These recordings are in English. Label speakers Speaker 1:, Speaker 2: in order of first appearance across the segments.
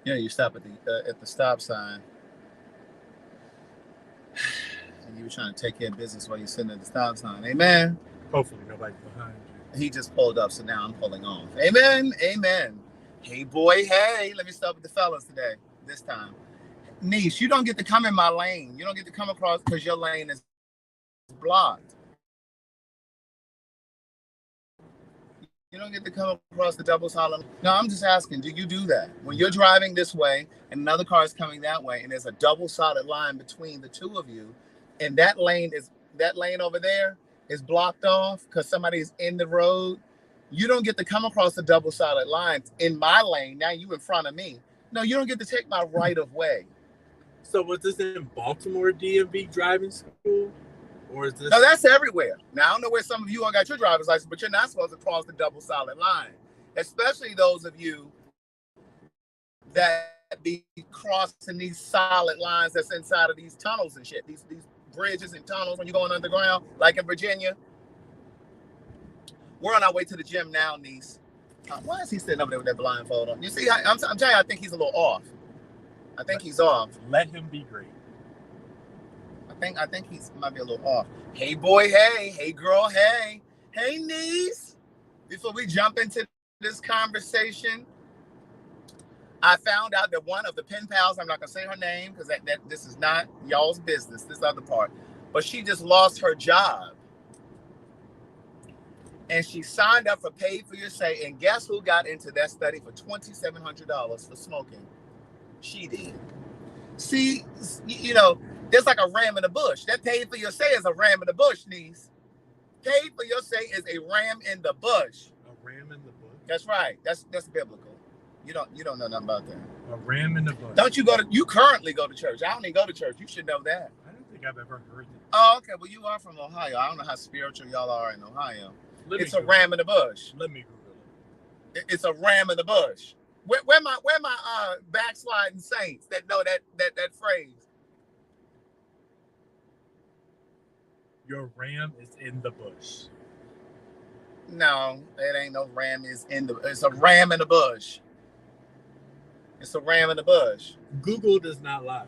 Speaker 1: Yeah, you stop at the stop sign, and you were trying to take care of business while you're sitting at the stop sign. Amen.
Speaker 2: Hopefully nobody's behind you.
Speaker 1: He just pulled up, so now I'm pulling off. Amen. Amen. Hey, boy. Hey, let me start with the fellas today. This time, niece, you don't get to come in my lane. You don't get to come across because your lane is blocked. You don't get to come across the double solid. No, I'm just asking, do you do that? When you're driving this way and another car is coming that way and there's a double solid line between the two of you, and that lane over there is blocked off because somebody's in the road, you don't get to come across the double solid lines in my lane. Now you in front of me. No, you don't get to take my right of way.
Speaker 2: So was this in Baltimore DMV driving school? Or is this...
Speaker 1: No, that's everywhere. Now, I don't know where some of you all got your driver's license, but you're not supposed to cross the double solid line, especially those of you that be crossing these solid lines that's inside of these tunnels and shit, these bridges and tunnels when you're going underground, like in Virginia. We're on our way to the gym now, niece. Why is he sitting over there with that blindfold on? You see, I'm telling you, I think he's a little off. I think he's off.
Speaker 2: Let him be great.
Speaker 1: I think he's might be a little off. Hey, boy, hey. Hey, girl, hey. Hey, niece. Before we jump into this conversation, I found out that one of the pen pals, I'm not going to say her name because that this is not y'all's business, this other part, but she just lost her job. And she signed up for Paid for Your Say, and guess who got into that study for $2,700 for smoking? She did. See, you know, there's like a ram in the bush. That Paid for Your Say is a ram in the bush, niece. Paid for Your Say is a ram in the bush.
Speaker 2: A ram in the bush?
Speaker 1: That's right. That's biblical. You don't know nothing about that.
Speaker 2: A ram in the bush.
Speaker 1: Don't you you currently go to church. I don't even go to church. You should know that.
Speaker 2: I don't think I've ever heard it.
Speaker 1: Oh, okay. Well, you are from Ohio. I don't know how spiritual y'all are in Ohio. It's a ram in the bush.
Speaker 2: Let me Google it.
Speaker 1: It's a ram in the bush. Where my backsliding saints that know that phrase?
Speaker 2: Your ram is in the bush.
Speaker 1: No, it ain't no ram. It's a ram in the bush. It's a ram in the bush.
Speaker 2: Google does not lie.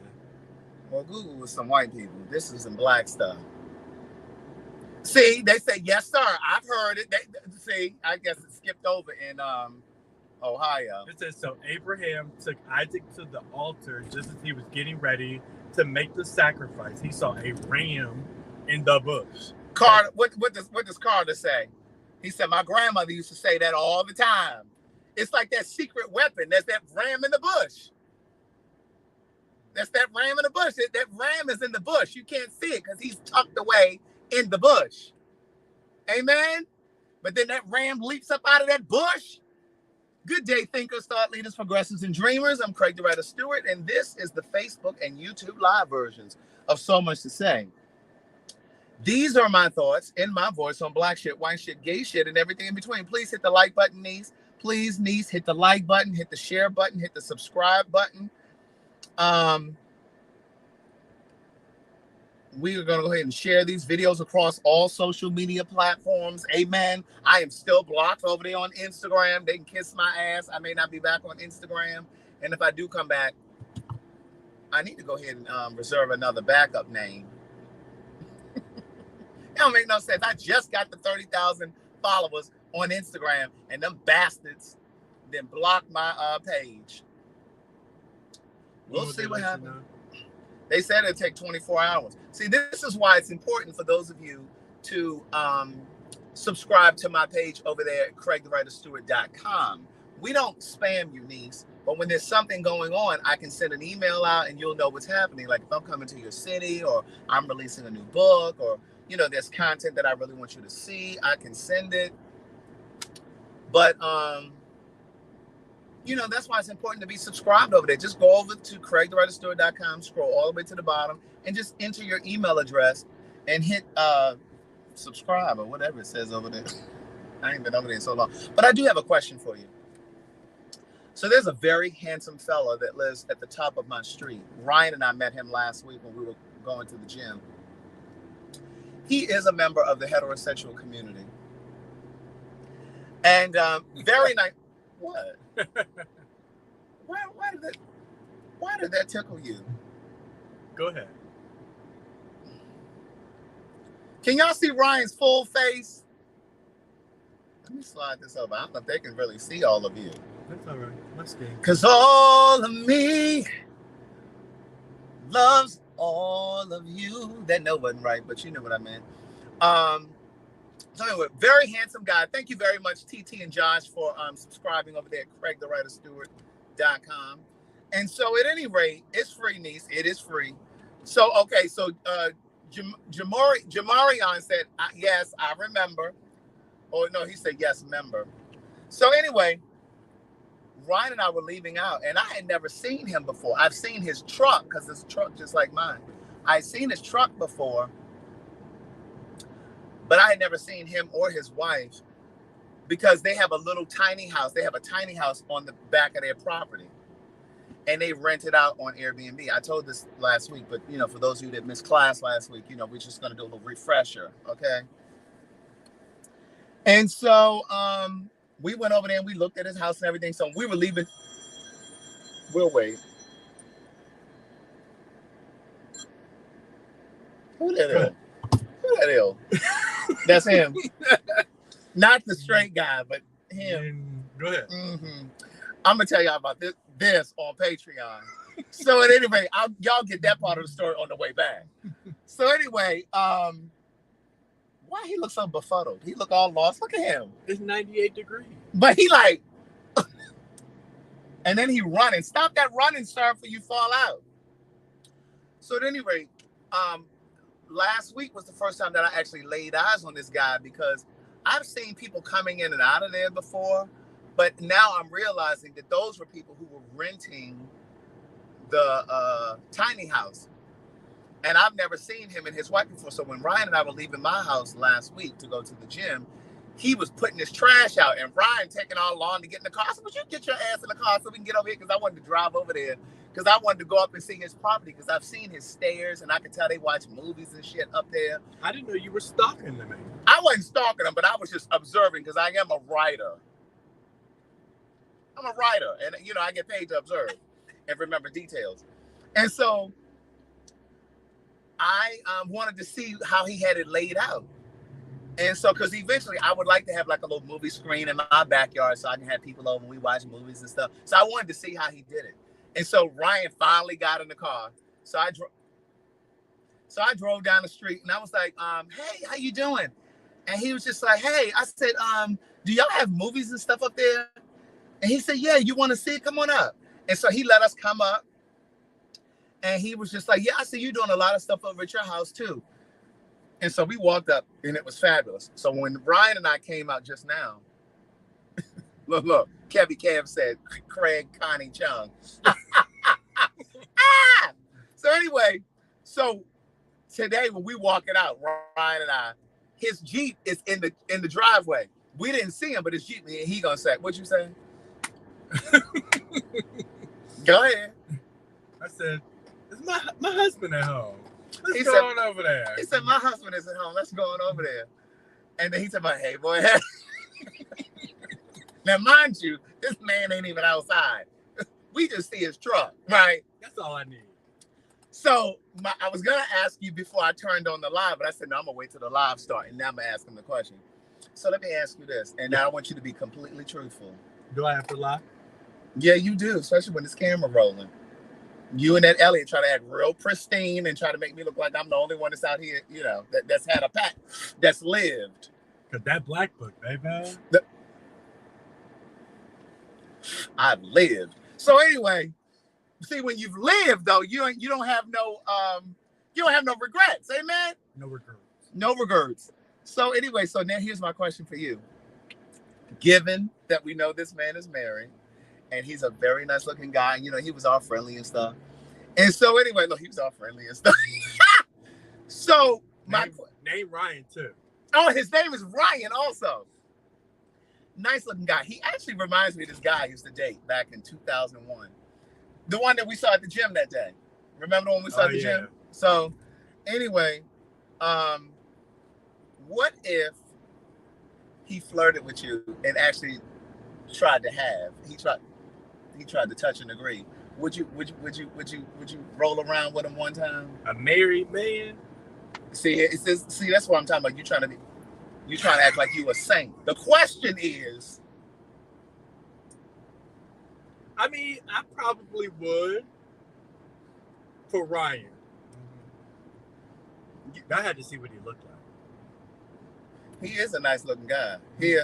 Speaker 1: Well, Google was some white people. This is some black stuff. See, they say, yes, sir. I've heard it. See, I guess it skipped over in Ohio.
Speaker 2: It says, so Abraham took Isaac to the altar just as he was getting ready to make the sacrifice. He saw a ram in the bush.
Speaker 1: Carter, what does Carter say? He said, my grandmother used to say that all the time. It's like that secret weapon. There's that ram in the bush. That's that ram in the bush. That ram is in the bush. You can't see it because he's tucked away in the bush. Amen? But then that ram leaps up out of that bush. Good day, thinkers, thought leaders, progressives, and dreamers. I'm Craig TheWriter Stewart, and this is the Facebook and YouTube live versions of So Much to Say. These are my thoughts in my voice on black shit, white shit, gay shit, and everything in between. Please hit the like button, niece. Please, niece, hit the like button, hit the share button, hit the subscribe button. We are going to go ahead and share these videos across all social media platforms. Amen. I am still blocked over there on Instagram. They can kiss my ass. I may not be back on Instagram. And if I do come back, I need to go ahead and reserve another backup name. It don't make no sense. I just got the 30,000 followers on Instagram, and them bastards then blocked my page. We'll see what happens. They said it'd take 24 hours. See, this is why it's important for those of you to subscribe to my page over there at CraigTheWriterStewart.com. We don't spam you, niece, but when there's something going on, I can send an email out and you'll know what's happening. Like if I'm coming to your city or I'm releasing a new book or, you know, there's content that I really want you to see, I can send it. But, you know, that's why it's important to be subscribed over there. Just go over to CraigTheWriterStewart.com, scroll all the way to the bottom, and just enter your email address and hit subscribe or whatever it says over there. I ain't been over there in so long. But I do have a question for you. So there's a very handsome fella that lives at the top of my street. Ryan and I met him last week when we were going to the gym. He is a member of the heterosexual community. And very nice. What? Why did that tickle you?
Speaker 2: Go ahead.
Speaker 1: Can y'all see Ryan's full face? Let me slide this over. I don't know if they can really see all of you.
Speaker 2: That's all right. Let's go.
Speaker 1: Because all of me loves all of you. That no wasn't right, but you know what I meant. So anyway, very handsome guy. Thank you very much, TT and Josh, for subscribing over there at CraigTheWriterStewart.com. And so at any rate, it's free, niece. It is free. So, okay, so Jamarion said, yes, I remember. Oh, no, he said, yes, member. So anyway, Ryan and I were leaving out, and I had never seen him before. I've seen his truck, because his truck just like mine. I'd seen his truck before, but I had never seen him or his wife because they have a little tiny house. They have a tiny house on the back of their property, and they rent it out on Airbnb. I told this last week, but, for those of you that missed class last week, we're just going to do a little refresher, okay? And so we went over there and we looked at his house and everything. So we were leaving. We'll wait. Who that is? Who that is? That's him. Not the straight guy, but him.
Speaker 2: Go ahead.
Speaker 1: Mm-hmm. I'm going to tell y'all about this on Patreon. So at any rate, y'all get that part of the story on the way back. So anyway, why he look so befuddled? He look all lost. Look at him.
Speaker 2: It's 98 degrees.
Speaker 1: But he like, and then he running. Stop that running, sir, before you fall out. So at any rate, last week was the first time that I actually laid eyes on this guy because I've seen people coming in and out of there before, but now I'm realizing that those were people who were renting the tiny house. And I've never seen him and his wife before. So when Ryan and I were leaving my house last week to go to the gym, he was putting his trash out and Ryan taking all long to get in the car. I said, would you get your ass in the car so we can get over here? Because I wanted to drive over there because I wanted to go up and see his property because I've seen his stairs and I could tell they watch movies and shit up there.
Speaker 2: I didn't know you were stalking them.
Speaker 1: I wasn't stalking them, but I was just observing because I am a writer. I'm a writer and, I get paid to observe and remember details. And so I wanted to see how he had it laid out. And so, because eventually I would like to have like a little movie screen in my backyard so I can have people over and we watch movies and stuff. So I wanted to see how he did it. And so Ryan finally got in the car. So I drove down the street and I was like, hey, how you doing? And he was just like, hey, I said, do y'all have movies and stuff up there? And he said, yeah, you want to see it? Come on up. And so he let us come up. And he was just like, yeah, I see you doing a lot of stuff over at your house too. And so we walked up and it was fabulous. So when Ryan and I came out just now, look, Kevy Kev said, Craig Connie Chung. So anyway, so today when we walking out, Ryan and I, his Jeep is in the driveway. We didn't see him, but his Jeep, he gonna say, what you say? Go ahead.
Speaker 2: I said, is my husband at home? Let's go on over there.
Speaker 1: He said, my husband is at home. Let's go on over there. And then he said, hey, boy. Now, mind you, this man ain't even outside. We just see his truck, right?
Speaker 2: That's all I need.
Speaker 1: So I was going to ask you before I turned on the live, but I said, no, I'm going to wait till the live start. And now I'm going to ask him the question. So let me ask you this. And now I want you to be completely truthful.
Speaker 2: Do I have to lie?
Speaker 1: Yeah, you do, especially when this camera rolling. You and that Elliot try to act real pristine and try to make me look like I'm the only one that's out here, that's had a pack, that's lived.
Speaker 2: Cause that black book, baby.
Speaker 1: I've lived. So anyway, see, when you've lived though, you don't have no regrets. Amen.
Speaker 2: No regrets.
Speaker 1: No regrets. So anyway, so now here's my question for you. Given that we know this man is married. And he's a very nice looking guy. He was all friendly and stuff. And so anyway, look, he was all friendly and stuff. So
Speaker 2: name Ryan too.
Speaker 1: Oh, his name is Ryan also. Nice looking guy. He actually reminds me of this guy I used to date back in 2001. The one that we saw at the gym that day. Remember the one we saw at the gym? So anyway, what if he flirted with you and actually tried to have. He tried to touch and agree. Would you roll around with him one time?
Speaker 2: A married man?
Speaker 1: See, that's what I'm talking about. You trying to act like you a saint. The question is,
Speaker 2: I mean, I probably would for Ryan. I had to see what he looked like.
Speaker 1: He is a nice looking guy. He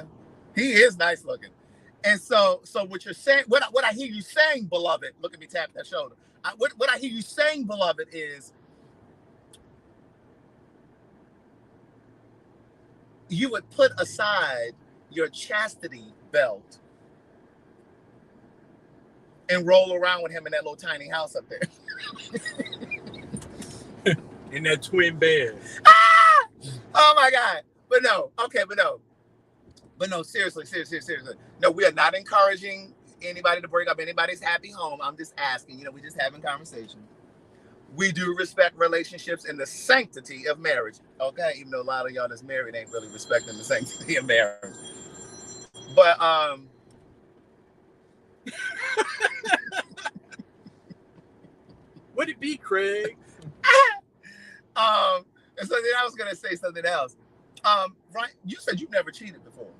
Speaker 1: is nice looking. And so what you're saying, what I hear you saying, beloved, look at me tap that shoulder. What I hear you saying, beloved, is you would put aside your chastity belt and roll around with him in that little tiny house up there.
Speaker 2: In that twin bed.
Speaker 1: Ah! Oh my God. But no. Okay, but no, seriously. No, we are not encouraging anybody to break up anybody's happy home. I'm just asking, we just having conversation. We do respect relationships and the sanctity of marriage. Okay, even though a lot of y'all that's married ain't really respecting the sanctity of marriage. But
Speaker 2: Would it be, Craig?
Speaker 1: And so then I was gonna say something else. Ryan, you said you've never cheated before.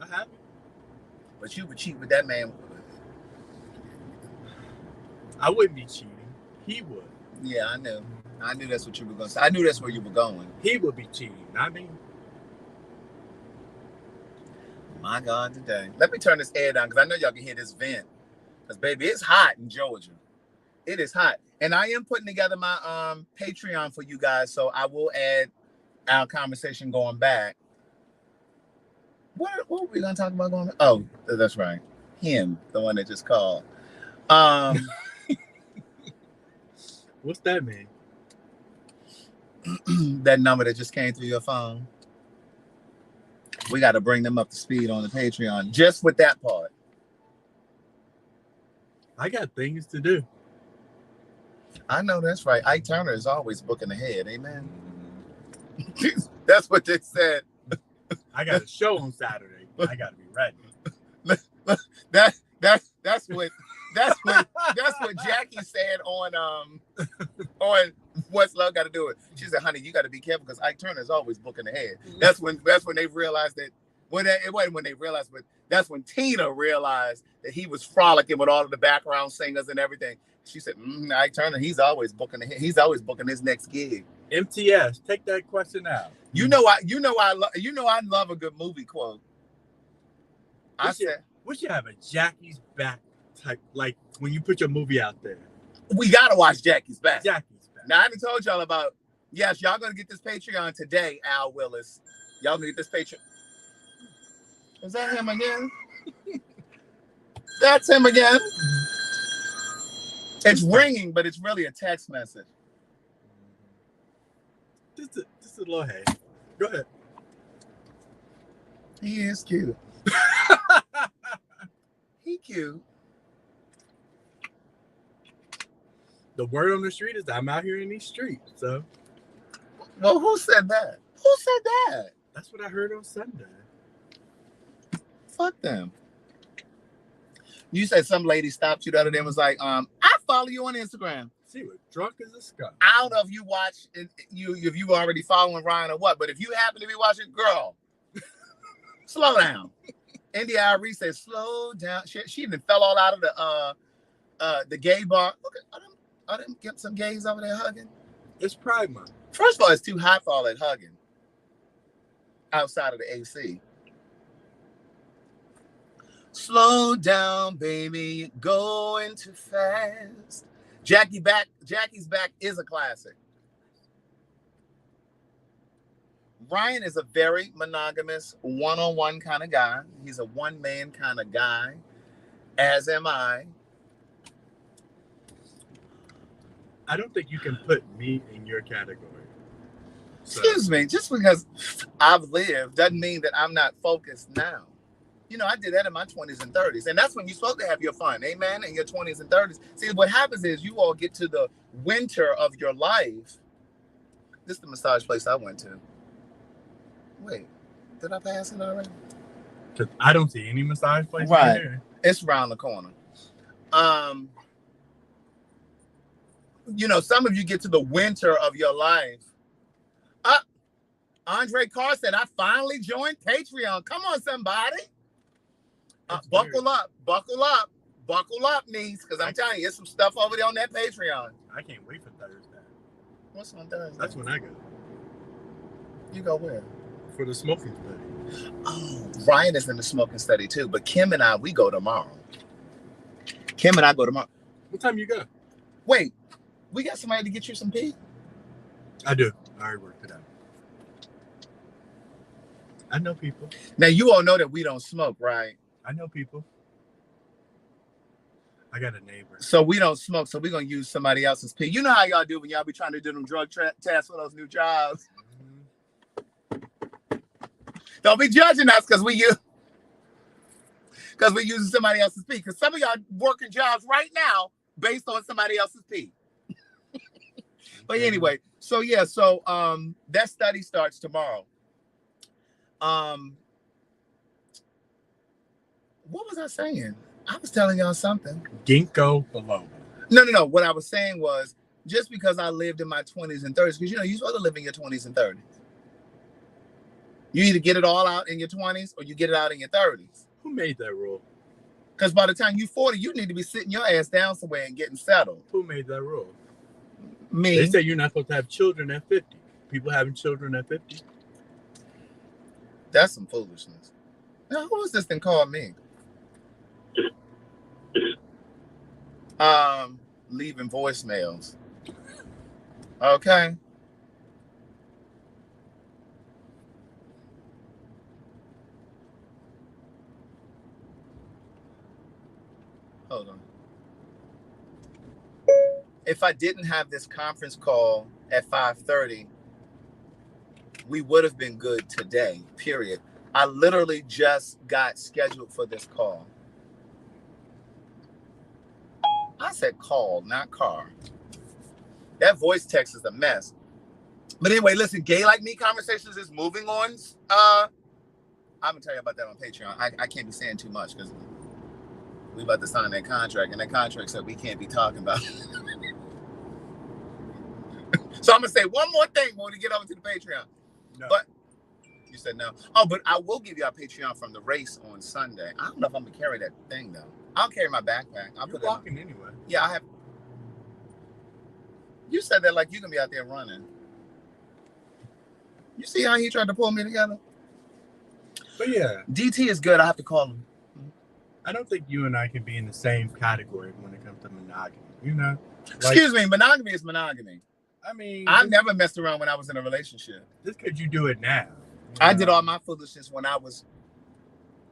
Speaker 2: I haven't.
Speaker 1: But you would cheat with that man.
Speaker 2: I wouldn't be cheating. He would.
Speaker 1: Yeah, I knew. I knew that's what you were going to say. I knew that's where you were going.
Speaker 2: He would be cheating, not me.
Speaker 1: My God, today. Let me turn this air down because I know y'all can hear this vent. Because, baby, it's hot in Georgia. It is hot. And I am putting together my Patreon for you guys, so I will add our conversation going back. What were we going to talk about going back? Oh, that's right. Him, the one that just called.
Speaker 2: What's that mean?
Speaker 1: That number that just came through your phone. We got to bring them up to speed on the Patreon just with that part.
Speaker 2: I got things to do.
Speaker 1: I know that's right. Ike Turner is always booking ahead. Amen. That's what they said.
Speaker 2: I got a show on Saturday. I got to be ready.
Speaker 1: That's what Jackie said on What's Love Got to Do It. She said, "Honey, you got to be careful because Ike Turner is always booking ahead." That's when they realized that. It wasn't when they realized, but that's when Tina realized that he was frolicking with all of the background singers and everything. She said, "Ike Turner, he's always booking ahead. He's always booking his next gig."
Speaker 2: MTS, take that question out.
Speaker 1: I love a good movie quote.
Speaker 2: We should have a Jackie's Back type, like when you put your movie out there.
Speaker 1: We gotta watch Jackie's Back.
Speaker 2: Jackie's Back.
Speaker 1: Now I haven't told y'all about. Yes, y'all gonna get this Patreon today, Al Willis. Y'all gonna get this Patreon. Is that him again? That's him again. It's ringing, but it's really a text message.
Speaker 2: Just a little hey. Go ahead.
Speaker 1: He is cute. He cute.
Speaker 2: The word on the street is I'm out here in these streets. So,
Speaker 1: well, who said that? Who said that?
Speaker 2: That's what I heard on Sunday.
Speaker 1: Fuck them. You said some lady stopped you the other day and was like, I follow you on Instagram.
Speaker 2: She was drunk as a skunk.
Speaker 1: I don't know if you watch if you already following Ryan or what, but if you happen to be watching, girl, slow down. India Irie says, slow down. She even fell all out of the gay bar. Look at I didn't get some gays over there hugging.
Speaker 2: It's Pride Month.
Speaker 1: First of all, it's too hot for all that hugging outside of the AC. Slow down, baby, going too fast. Jackie's Back is a classic. Ryan is a very monogamous, one-on-one kind of guy. He's a one-man kind of guy, as am I.
Speaker 2: I don't think you can put me in your category. So.
Speaker 1: Excuse me, just because I've lived doesn't mean that I'm not focused now. I did that in my 20s and 30s. And that's when you're supposed to have your fun, amen, in your 20s and 30s. See, what happens is you all get to the winter of your life. This is the massage place I went to. Wait, did I pass it already?
Speaker 2: Cause I don't see any massage place
Speaker 1: right
Speaker 2: here.
Speaker 1: It's around the corner. You know, some of you get to the winter of your life. Andre Carr said, I finally joined Patreon. Come on, somebody. Buckle up, niece, because I'm telling you, there's some stuff over there on that Patreon.
Speaker 2: I can't wait for Thursday.
Speaker 1: What's on Thursday?
Speaker 2: That's when I go.
Speaker 1: You go where?
Speaker 2: For the smoking study.
Speaker 1: Oh, Ryan is in the smoking study too, but Kim and I, we go tomorrow. Kim and I go tomorrow.
Speaker 2: What time you go?
Speaker 1: Wait, we got somebody to get you some pee?
Speaker 2: I do. I already worked it out. I know people.
Speaker 1: Now, you all know that we don't smoke, right?
Speaker 2: I know people. I got a neighbor.
Speaker 1: So we don't smoke, so we're going to use somebody else's pee. You know how y'all do when y'all be trying to do them drug tests for those new jobs? Mm-hmm. Don't be judging us because we're using somebody else's pee. Because some of y'all working jobs right now based on somebody else's pee. But anyway, so that study starts tomorrow. What was I saying? I was telling y'all something.
Speaker 2: Ginkgo biloba.
Speaker 1: No. What I was saying was, just because I lived in my 20s and 30s, because, you know, you're supposed to live in your 20s and 30s. You either get it all out in your 20s or you get it out in your 30s.
Speaker 2: Who made that rule?
Speaker 1: Because by the time you're 40, you need to be sitting your ass down somewhere and getting settled.
Speaker 2: Who made that rule?
Speaker 1: Me.
Speaker 2: They say you're not supposed to have children at 50. People having children at 50.
Speaker 1: That's some foolishness. Now, who is this thing called me? Leaving voicemails. Okay. Hold on. If I didn't have this conference call at 5:30, we would have been good today, period. I literally just got scheduled for this call. I said call, not car. That voice text is a mess. But anyway, listen, Gay Like Me Conversations is moving on. I'm going to tell you about that on Patreon. I can't be saying too much because we about to sign that contract, and that contract said we can't be talking about it. So I'm going to say one more thing when we get over to the Patreon. No. But you said no. Oh, but I will give you our Patreon from the race on Sunday. I don't know if I'm going to carry that thing, though. I'll carry my backpack.
Speaker 2: You're walking anyway.
Speaker 1: Yeah, I have. You said that like you're going to be out there running. You see how he tried to pull me together?
Speaker 2: But yeah.
Speaker 1: DT is good. I have to call him.
Speaker 2: I don't think you and I can be in the same category when it comes to monogamy. You know?
Speaker 1: Excuse me. Monogamy is monogamy.
Speaker 2: I mean,
Speaker 1: I never messed around when I was in a relationship.
Speaker 2: Just because you do it now.
Speaker 1: I did all my foolishness when I was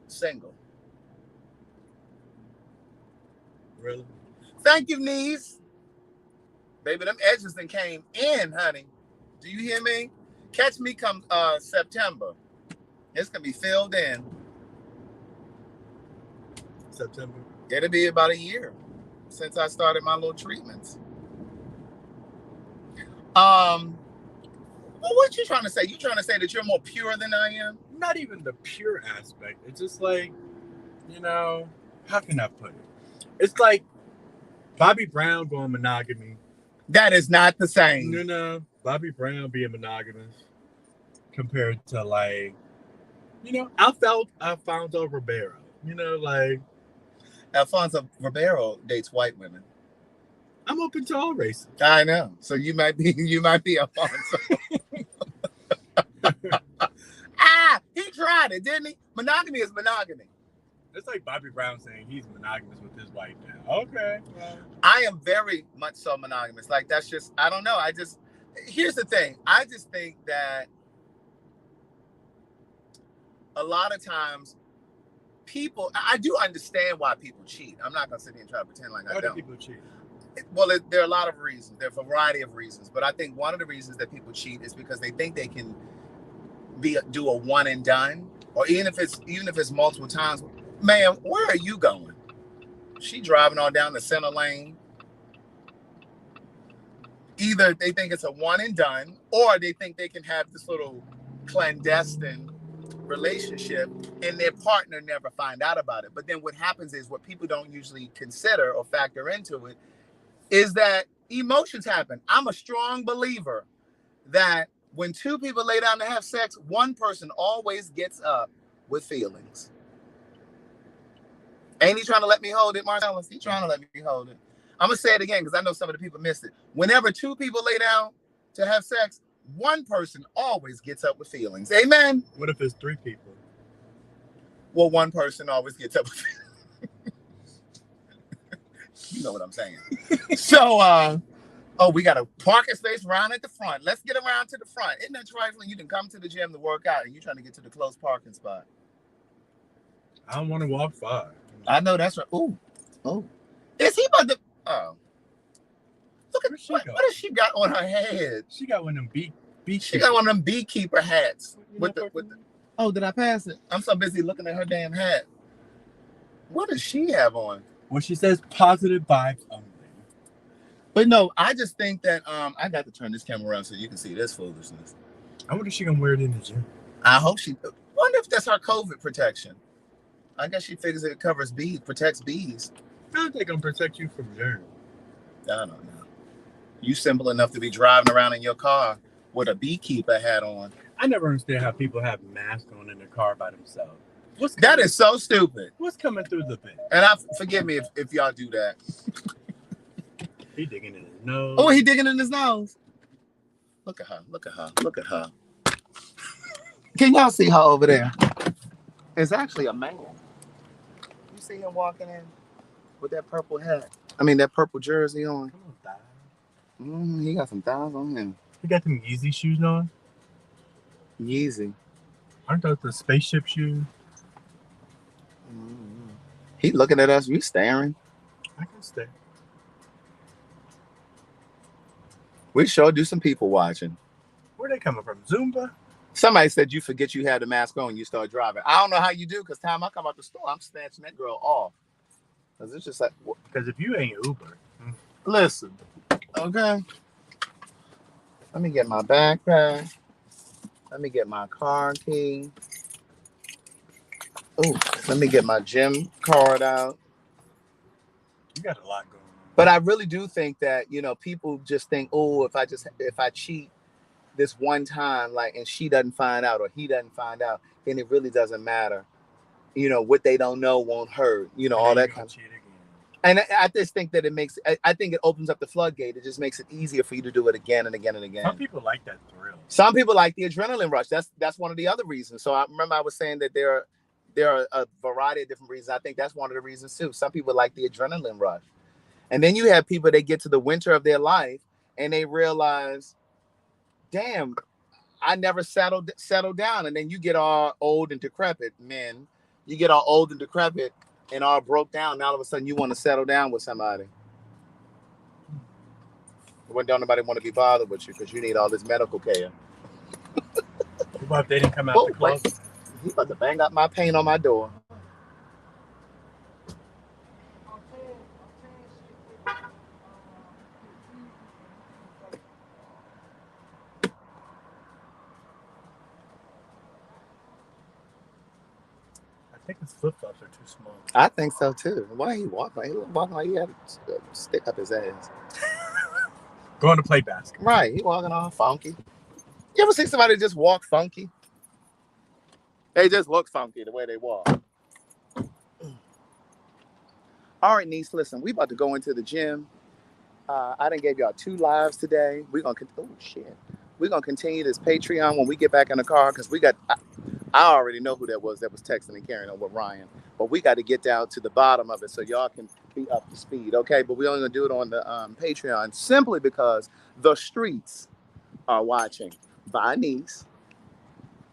Speaker 1: single.
Speaker 2: Really?
Speaker 1: Thank you, niece. Baby, them edges then came in, honey. Do you hear me? Catch me come September. It's going to be filled in.
Speaker 2: September?
Speaker 1: It'll be about a year since I started my little treatments. Well, what you trying to say? You trying to say that you're more pure than I am?
Speaker 2: Not even the pure aspect. It's just like, you know, how can I put it? It's like Bobby Brown going monogamy.
Speaker 1: That is not the same.
Speaker 2: You know, Bobby Brown being monogamous compared to like, you know, Alfonso Ribeiro. You know, like
Speaker 1: Alfonso Ribeiro dates white women.
Speaker 2: I'm open to all races.
Speaker 1: I know. So you might be Alfonso. He tried it, didn't he? Monogamy is monogamy.
Speaker 2: It's like Bobby Brown saying he's monogamous with his wife now. Okay. Well.
Speaker 1: I am very much so monogamous. Like, that's just, I don't know. Here's the thing. I just think that a lot of times people, I do understand why people cheat. I'm not going to sit here and try to pretend like I don't.
Speaker 2: Why do people cheat?
Speaker 1: Well, there are a lot of reasons. There are a variety of reasons. But I think one of the reasons that people cheat is because they think they can do a one and done. Or even if it's multiple times. Man, where are you going? She driving on down the center lane. either they think it's a one and done, or they think they can have this little clandestine relationship and their partner never find out about it. But then what happens is, what people don't usually consider or factor into it, is that emotions happen. I'm a strong believer that when two people lay down to have sex, one person always gets up with feelings. Ain't he trying to let me hold it, Marcellus? He trying to let me hold it. I'm going to say it again because I know some of the people missed it. Whenever two people lay down to have sex, one person always gets up with feelings. Amen?
Speaker 2: What if it's three people?
Speaker 1: Well, one person always gets up with feelings. You know what I'm saying. So, we got a parking space around at the front. Let's get around to the front. Isn't that trifling? You can come to the gym to work out and you're trying to get to the close parking spot.
Speaker 2: I don't want to walk far.
Speaker 1: I know that's right. Ooh. Is he about to... Oh. Look at what has she got on her head?
Speaker 2: She got one of them
Speaker 1: She got one of them beekeeper hats. Oh, did I pass it? I'm so busy looking at her damn hat. What does she have on?
Speaker 2: Well, she says positive vibes only.
Speaker 1: But no, I just think that I got to turn this camera around so you can see this foolishness.
Speaker 2: I wonder if she gonna wear it in the gym.
Speaker 1: I hope she. Wonder if that's her COVID protection. I guess she figures it covers bees, protects bees.
Speaker 2: How are they gonna protect you from germs?
Speaker 1: I don't know. You simple enough to be driving around in your car with a beekeeper hat on.
Speaker 2: I never understand how people have masks on in their car by themselves.
Speaker 1: That is so stupid.
Speaker 2: What's coming through the vent?
Speaker 1: And forgive me if y'all do that.
Speaker 2: He digging in his nose.
Speaker 1: Oh, he digging in his nose. Look at her. Look at her. Look at her. Can y'all see her over there? It's actually a man. You see him walking in with that purple hat? I mean, that purple jersey on.
Speaker 2: Come on, thighs.
Speaker 1: He got some thighs on him.
Speaker 2: He got them Yeezy shoes on.
Speaker 1: Yeezy.
Speaker 2: Aren't those the spaceship shoes?
Speaker 1: He looking at us. We staring.
Speaker 2: I can stare.
Speaker 1: We sure do some people watching.
Speaker 2: Where they coming from? Zumba?
Speaker 1: Somebody said you forget you had the mask on, you start driving. I don't know how you do, because time I come out the store, I'm snatching that girl off. Because it's just like...
Speaker 2: Because if you ain't Uber...
Speaker 1: Listen. Okay. Let me get my backpack. Let me get my car key. Oh, let me get my gym card out.
Speaker 2: You got a lot going on.
Speaker 1: But I really do think that, people just think, oh, if I cheat this one time, and she doesn't find out or he doesn't find out, then it really doesn't matter. What they don't know won't hurt. All that kind of shit. And I just think that I think it opens up the floodgate. It just makes it easier for you to do it again and again and again.
Speaker 2: Some people like that thrill.
Speaker 1: Some people like the adrenaline rush. That's one of the other reasons. So I remember I was saying that there are a variety of different reasons. I think that's one of the reasons too. Some people like the adrenaline rush. And then you have people that get to the winter of their life and they realize, damn, I never settled down. And then you get all old and decrepit, men. You get all old and decrepit and all broke down. And all of a sudden you want to settle down with somebody. When don't nobody want to be bothered with you because you need all this medical care.
Speaker 2: What about if they didn't come out the club?
Speaker 1: He about to bang up my paint on my door.
Speaker 2: I think his flip-flops are too small.
Speaker 1: I think so too. Why he walking? He walking like he had a stick up his ass.
Speaker 2: Going to play basketball.
Speaker 1: Right, he walking all funky. You ever see somebody just walk funky? They just look funky the way they walk. All right, niece, listen, we about to go into the gym. I done gave y'all 2 lives today. We're going to continue this Patreon when we get back in the car because I already know who that was texting and carrying on with Ryan. But we got to get down to the bottom of it so y'all can be up to speed, okay? But we're only going to do it on the Patreon simply because the streets are watching. Bye, niece.